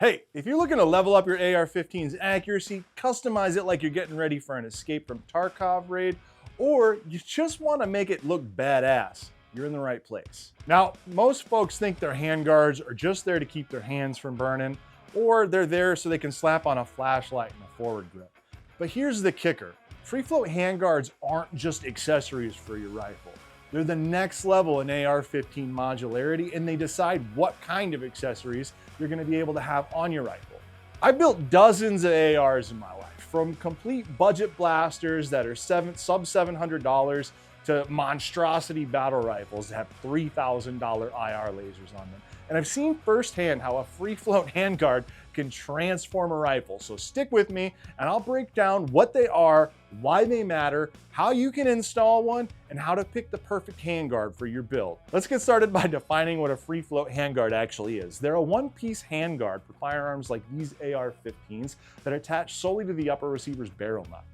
Hey, if you're looking to level up your AR-15's accuracy, customize it like you're getting ready for an Escape from Tarkov raid, or you just want to make it look badass, you're in the right place. Now, most folks think their handguards are just there to keep their hands from burning, or they're there so they can slap on a flashlight and a forward grip. But here's the kicker. Free-Float handguards aren't just accessories for your rifle. They're the next level in AR-15 modularity, and they decide what kind of accessories you're gonna be able to have on your rifle. I built dozens of ARs in my life, from complete budget blasters that are sub $700 to monstrosity battle rifles that have $3,000 IR lasers on them. And I've seen firsthand how a Free-Float handguard can transform a rifle. So stick with me and I'll break down what they are, why they matter, how you can install one, and how to pick the perfect handguard for your build. Let's get started by defining what a Free-Float handguard actually is. They're a one-piece handguard for firearms like these AR-15s that are attached solely to the upper receiver's barrel nut.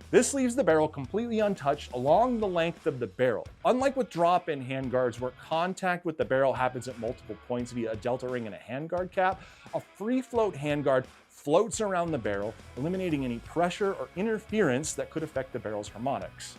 This leaves the barrel completely untouched along the length of the barrel. Unlike with drop-in handguards where contact with the barrel happens at multiple points via a delta ring and a handguard cap, a Free-Float handguard floats around the barrel, eliminating any pressure or interference that could affect the barrel's harmonics.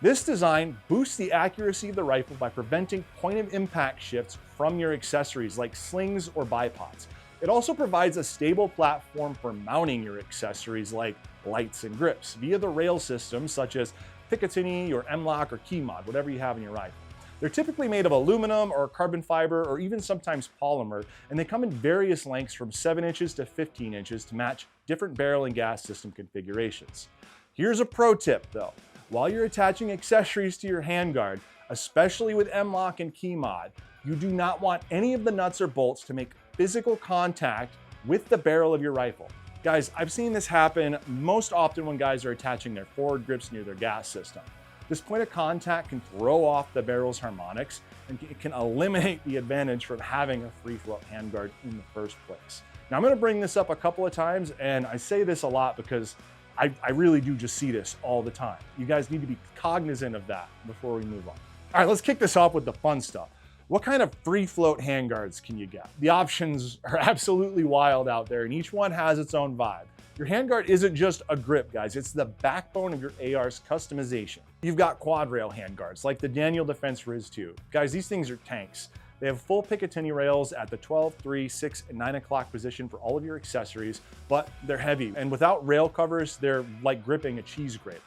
This design boosts the accuracy of the rifle by preventing point of impact shifts from your accessories like slings or bipods. It also provides a stable platform for mounting your accessories like lights and grips via the rail systems such as Picatinny or M-LOK or Keymod, whatever you have in your rifle. They're typically made of aluminum or carbon fiber or even sometimes polymer, and they come in various lengths from 7 inches to 15 inches to match different barrel and gas system configurations. Here's a pro tip though. While you're attaching accessories to your handguard, especially with M-LOK and Keymod, you do not want any of the nuts or bolts to make physical contact with the barrel of your rifle. Guys, I've seen this happen most often when guys are attaching their forward grips near their gas system. This point of contact can throw off the barrel's harmonics and it can eliminate the advantage from having a Free-Float handguard in the first place. Now I'm gonna bring this up a couple of times, and I say this a lot because I really do just see this all the time. You guys need to be cognizant of that before we move on. All right, let's kick this off with the fun stuff. What kind of Free-Float handguards can you get? The options are absolutely wild out there, and each one has its own vibe. Your handguard isn't just a grip, guys. It's the backbone of your AR's customization. You've got quad rail handguards, like the Daniel Defense Riz 2. Guys, these things are tanks. They have full Picatinny rails at the 12, 3, 6, and 9 o'clock position for all of your accessories, but they're heavy. And without rail covers, they're like gripping a cheese grater.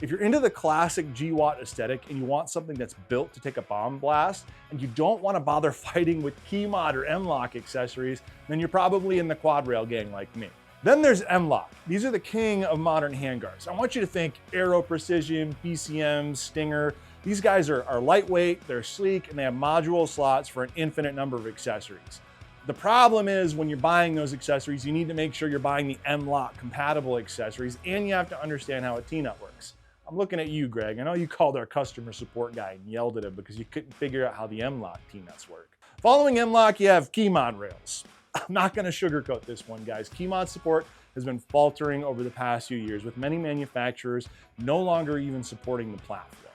If you're into the classic GWAT aesthetic and you want something that's built to take a bomb blast, and you don't want to bother fighting with Keymod or M-LOK accessories, then you're probably in the quad rail gang like me. Then there's M-LOK. These are the king of modern handguards. I want you to think Aero Precision, BCM, Stinger. These guys are lightweight, they're sleek, and they have module slots for an infinite number of accessories. The problem is when you're buying those accessories, you need to make sure you're buying the M-LOK compatible accessories, and you have to understand how a T-nut works. I'm looking at you, Greg. I know you called our customer support guy and yelled at him because you couldn't figure out how the M-LOK T-nuts work. Following M-LOK, you have Keymod rails. I'm not gonna sugarcoat this one, guys. Keymod support has been faltering over the past few years, with many manufacturers no longer even supporting the platform.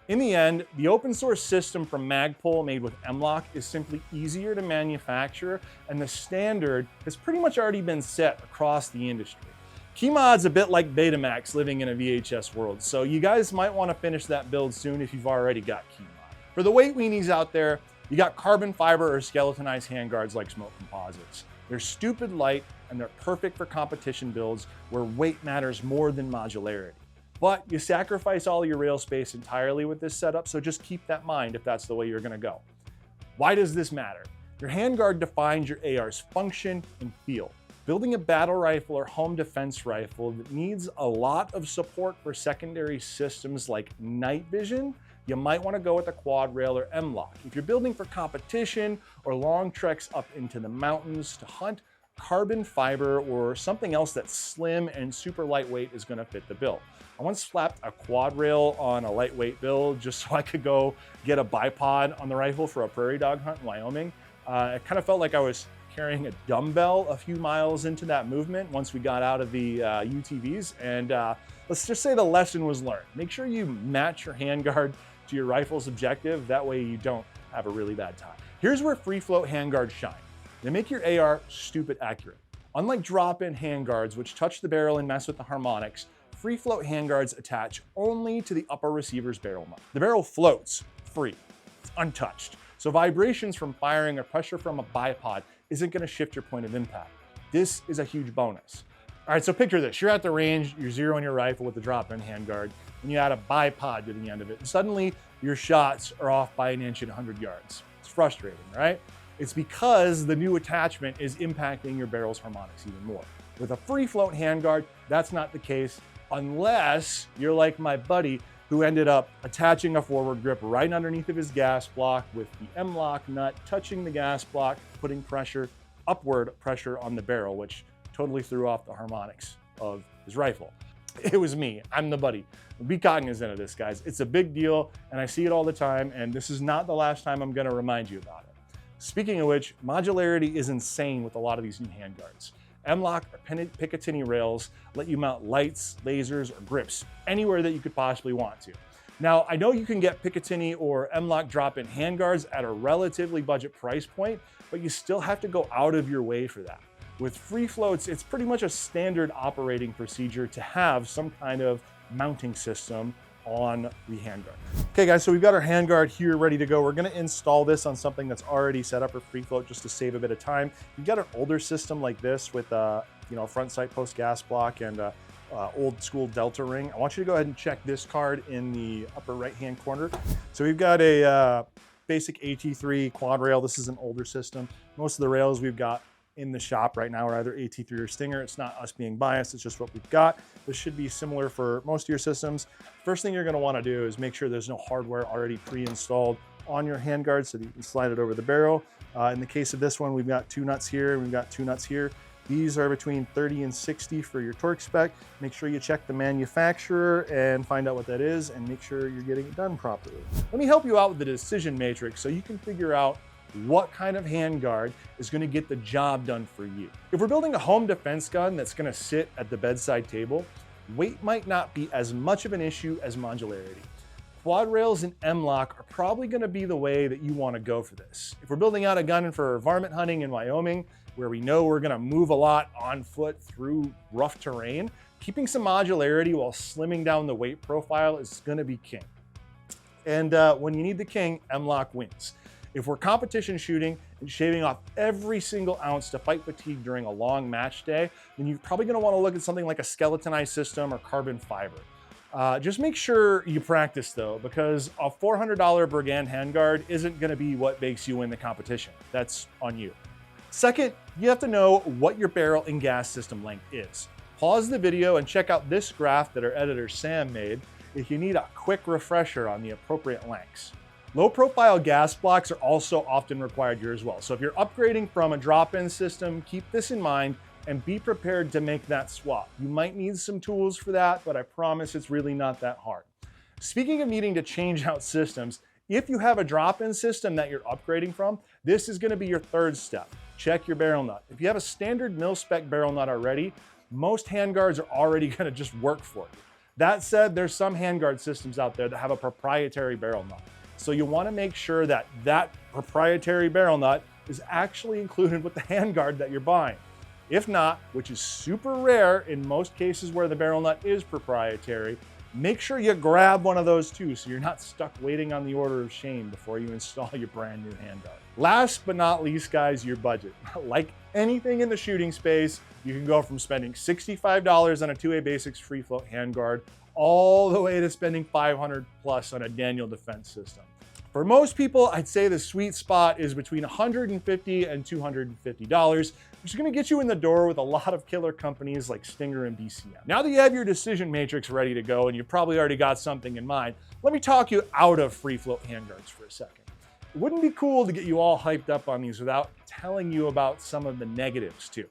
In the end, the open source system from Magpul made with M-LOK is simply easier to manufacture, and the standard has pretty much already been set across the industry. Keymod's a bit like Betamax living in a VHS world, so you guys might want to finish that build soon if you've already got Keymod. For the weight weenies out there, you got carbon fiber or skeletonized handguards like Smoke Composites. They're stupid light and they're perfect for competition builds where weight matters more than modularity. But you sacrifice all your rail space entirely with this setup, so just keep that in mind if that's the way you're gonna go. Why does this matter? Your handguard defines your AR's function and feel. Building a battle rifle or home defense rifle that needs a lot of support for secondary systems like night vision, you might want to go with a quad rail or M-LOK. If you're building for competition or long treks up into the mountains to hunt, carbon fiber or something else that's slim and super lightweight is going to fit the bill. I once slapped a quad rail on a lightweight build just so I could go get a bipod on the rifle for a prairie dog hunt in Wyoming. It kind of felt like I was carrying a dumbbell a few miles into that movement once we got out of the UTVs. And let's just say the lesson was learned. Make sure you match your handguard to your rifle's objective. That way you don't have a really bad time. Here's where Free-Float handguards shine. They make your AR stupid accurate. Unlike drop-in handguards, which touch the barrel and mess with the harmonics, free-float handguards attach only to the upper receiver's barrel nut. The barrel floats free, it's untouched. So vibrations from firing or pressure from a bipod isn't gonna shift your point of impact. This is a huge bonus. All right, so picture this. You're at the range, you're zeroing your rifle with the drop-in handguard, and you add a bipod to the end of it. And suddenly, your shots are off by an inch at 100 yards. It's frustrating, right? It's because the new attachment is impacting your barrel's harmonics even more. With a free-float handguard, that's not the case, unless you're like my buddy who ended up attaching a forward grip right underneath of his gas block with the M-lock nut touching the gas block, putting pressure, upward pressure on the barrel, which totally threw off the harmonics of his rifle. It was me, I'm the buddy. Be cognizant of this, guys. It's a big deal, and I see it all the time, and this is not the last time I'm gonna remind you about it. Speaking of which, modularity is insane with a lot of these new handguards. M-lock or Picatinny rails let you mount lights, lasers, or grips anywhere that you could possibly want to. Now, I know you can get Picatinny or M-lock drop-in handguards at a relatively budget price point, but you still have to go out of your way for that. With free floats, it's pretty much a standard operating procedure to have some kind of mounting system on the handguard. Okay guys, so we've got our handguard here ready to go. We're gonna install this on something that's already set up for free float just to save a bit of time. You've got an older system like this with front sight post gas block and old school delta ring. I want you to go ahead and check this card in the upper right hand corner. So we've got a basic AT3 quad rail. This is an older system. Most of the rails we've got in the shop right now are either AT3 or Stinger. It's not us being biased, it's just what we've got. This should be similar for most of your systems. First thing you're gonna wanna do is make sure there's no hardware already pre-installed on your handguard so that you can slide it over the barrel. In the case of this one, we've got two nuts here, and we've got two nuts here. These are between 30 and 60 for your torque spec. Make sure you check the manufacturer and find out what that is and make sure you're getting it done properly. Let me help you out with the decision matrix so you can figure out what kind of handguard is going to get the job done for you. If we're building a home defense gun that's going to sit at the bedside table, weight might not be as much of an issue as modularity. Quad rails and M-lock are probably going to be the way that you want to go for this. If we're building out a gun for varmint hunting in Wyoming, where we know we're going to move a lot on foot through rough terrain, keeping some modularity while slimming down the weight profile is going to be king. And when you need the king, M-lock wins. If we're competition shooting and shaving off every single ounce to fight fatigue during a long match day, then you're probably gonna wanna look at something like a skeletonized system or carbon fiber. Just make sure you practice though, because a $400 Brigand handguard isn't gonna be what makes you win the competition. That's on you. Second, you have to know what your barrel and gas system length is. Pause the video and check out this graph that our editor Sam made if you need a quick refresher on the appropriate lengths. Low profile gas blocks are also often required here as well. So if you're upgrading from a drop-in system, keep this in mind and be prepared to make that swap. You might need some tools for that, but I promise it's really not that hard. Speaking of needing to change out systems, if you have a drop-in system that you're upgrading from, this is gonna be your third step. Check your barrel nut. If you have a standard mil-spec barrel nut already, most handguards are already gonna just work for you. That said, there's some handguard systems out there that have a proprietary barrel nut. So you want to make sure that that proprietary barrel nut is actually included with the handguard that you're buying. If not, which is super rare in most cases where the barrel nut is proprietary, make sure you grab one of those too so you're not stuck waiting on the order of shame before you install your brand new handguard. Last but not least, guys, your budget. Like anything in the shooting space, you can go from spending $65 on a 2A Basics free float handguard all the way to spending $500 plus on a Daniel defense system. For most people, I'd say the sweet spot is between $150 and $250, which is gonna get you in the door with a lot of killer companies like Stinger and BCM. Now that you have your decision matrix ready to go and you've probably already got something in mind, let me talk you out of free float handguards for a second. It wouldn't be cool to get you all hyped up on these without telling you about some of the negatives too.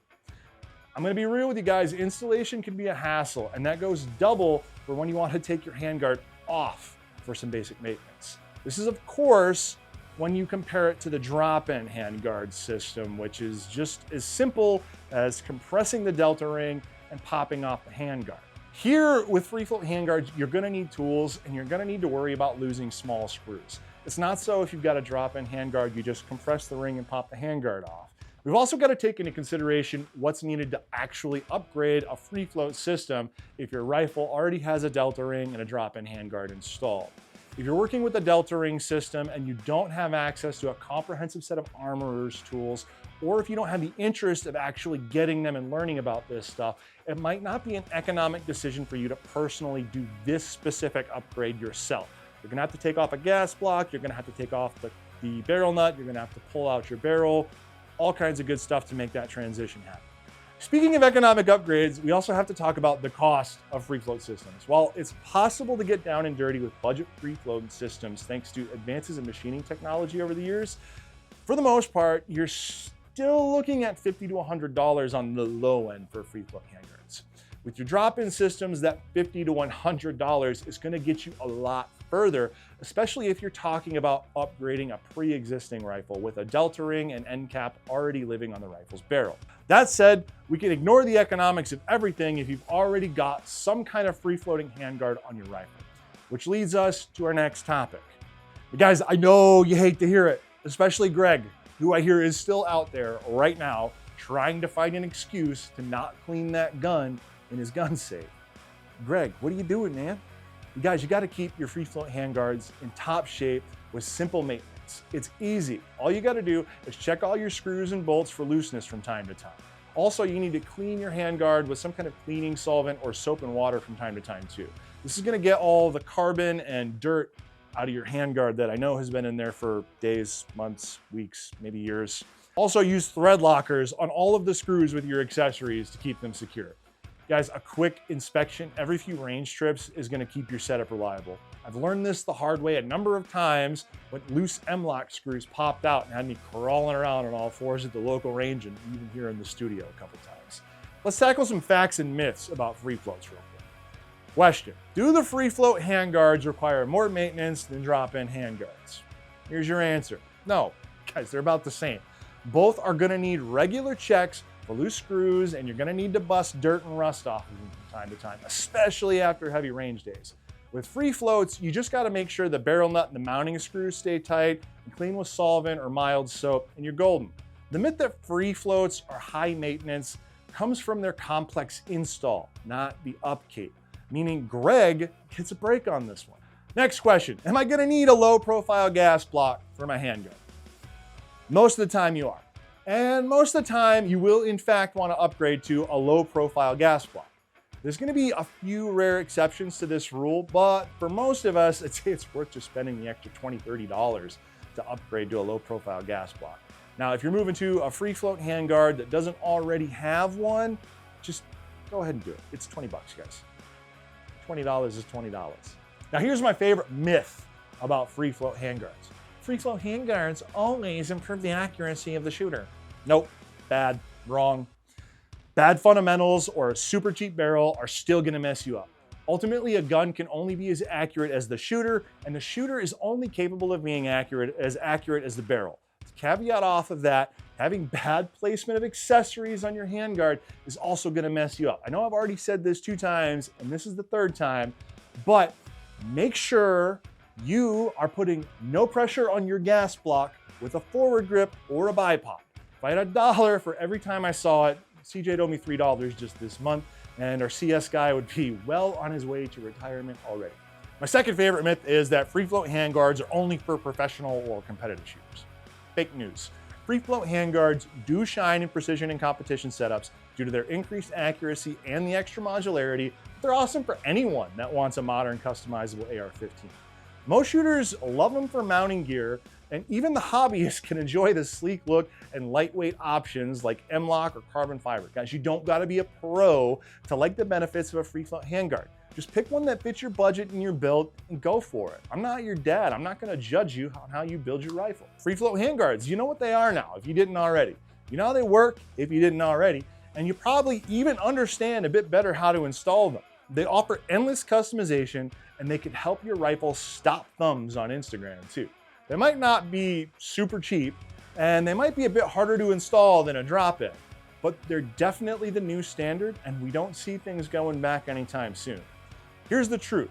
I'm gonna be real with you guys, installation can be a hassle, and that goes double for when you want to take your handguard off for some basic maintenance. This is, of course, when you compare it to the drop-in handguard system, which is just as simple as compressing the delta ring and popping off the handguard. Here with free float handguards, you're gonna need tools and you're gonna need to worry about losing small screws. It's not so if you've got a drop-in handguard, you just compress the ring and pop the handguard off. We've also got to take into consideration what's needed to actually upgrade a free-float system if your rifle already has a delta ring and a drop-in handguard installed. If you're working with a delta ring system and you don't have access to a comprehensive set of armorer's tools, or if you don't have the interest of actually getting them and learning about this stuff, it might not be an economic decision for you to personally do this specific upgrade yourself. You're gonna have to take off a gas block, you're gonna have to take off the barrel nut, you're gonna have to pull out your barrel, all kinds of good stuff to make that transition happen. Speaking of economic upgrades, we also have to talk about the cost of free-float systems. While it's possible to get down and dirty with budget free-float systems thanks to advances in machining technology over the years, for the most part, you're still looking at $50 to $100 on the low end for free-float handguards. With your drop-in systems, that $50 to $100 is gonna get you a lot further, especially if you're talking about upgrading a pre-existing rifle with a delta ring and end cap already living on the rifle's barrel. That said, we can ignore the economics of everything if you've already got some kind of free-floating handguard on your rifle, which leads us to our next topic. But guys, I know you hate to hear it, especially Greg, who I hear is still out there right now trying to find an excuse to not clean that gun in his gun safe. Greg, what are you doing, man? You guys, you got to keep your free-float handguards in top shape with simple maintenance. It's easy. All you got to do is check all your screws and bolts for looseness from time to time. Also, you need to clean your handguard with some kind of cleaning solvent or soap and water from time to time too. This is going to get all the carbon and dirt out of your handguard that I know has been in there for days, months, weeks, maybe years. Also, use thread lockers on all of the screws with your accessories to keep them secure. Guys, a quick inspection every few range trips is gonna keep your setup reliable. I've learned this the hard way a number of times when loose M-lock screws popped out and had me crawling around on all fours at the local range and even here in the studio a couple times. Let's tackle some facts and myths about free floats real quick. Question, do the free float handguards require more maintenance than drop-in handguards? Here's your answer. No, guys, they're about the same. Both are gonna need regular checks for loose screws, and you're gonna need to bust dirt and rust off of them from time to time, especially after heavy range days. With free floats, you just gotta make sure the barrel nut and the mounting screws stay tight and clean with solvent or mild soap, and you're golden. The myth that free floats are high maintenance comes from their complex install, not the upkeep, meaning Greg gets a break on this one. Next question, am I gonna need a low profile gas block for my handgun? Most of the time you are. And most of the time, you will in fact want to upgrade to a low profile gas block. There's going to be a few rare exceptions to this rule, but for most of us, I'd say it's worth just spending the extra $20, $30 to upgrade to a low profile gas block. Now, if you're moving to a free float handguard that doesn't already have one, just go ahead and do it. It's 20 bucks, guys. $20 is $20. Now, here's my favorite myth about free float handguards. Free float handguards always improve the accuracy of the shooter. Nope, bad, wrong. Bad fundamentals or a super cheap barrel are still gonna mess you up. Ultimately, a gun can only be as accurate as the shooter, and the shooter is only capable of being accurate as the barrel. Caveat off of that, having bad placement of accessories on your handguard is also gonna mess you up. I know I've already said this 2 times, and this is the 3rd time, but make sure you are putting no pressure on your gas block with a forward grip or a bipod. If I had $1 for every time I saw it, CJ owed me $3 just this month, and our CS guy would be well on his way to retirement already. My second favorite myth is that free float handguards are only for professional or competitive shooters. Fake news. Free float handguards do shine in precision and competition setups due to their increased accuracy and the extra modularity. They're awesome for anyone that wants a modern customizable AR-15. Most shooters love them for mounting gear, and even the hobbyists can enjoy the sleek look and lightweight options like M-lock or carbon fiber. Guys, you don't gotta be a pro to like the benefits of a free float handguard. Just pick one that fits your budget and your build and go for it. I'm not your dad. I'm not gonna judge you on how you build your rifle. Free float handguards, you know what they are now if you didn't already. You know how they work if you didn't already, and you probably even understand a bit better how to install them. They offer endless customization, and they can help your rifle stop thumbs on Instagram too. They might not be super cheap, and they might be a bit harder to install than a drop-in, but they're definitely the new standard, and we don't see things going back anytime soon. Here's the truth.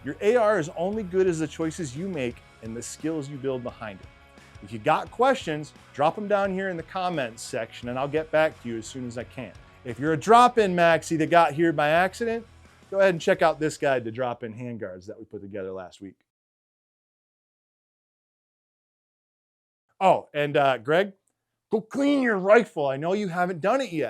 Your AR is only good as the choices you make and the skills you build behind it. If you got questions, drop them down here in the comments section and I'll get back to you as soon as I can. If you're a drop-in maxi that got here by accident, go ahead and check out this guide to drop-in handguards that we put together last week. Oh, and Greg, go clean your rifle. I know you haven't done it yet.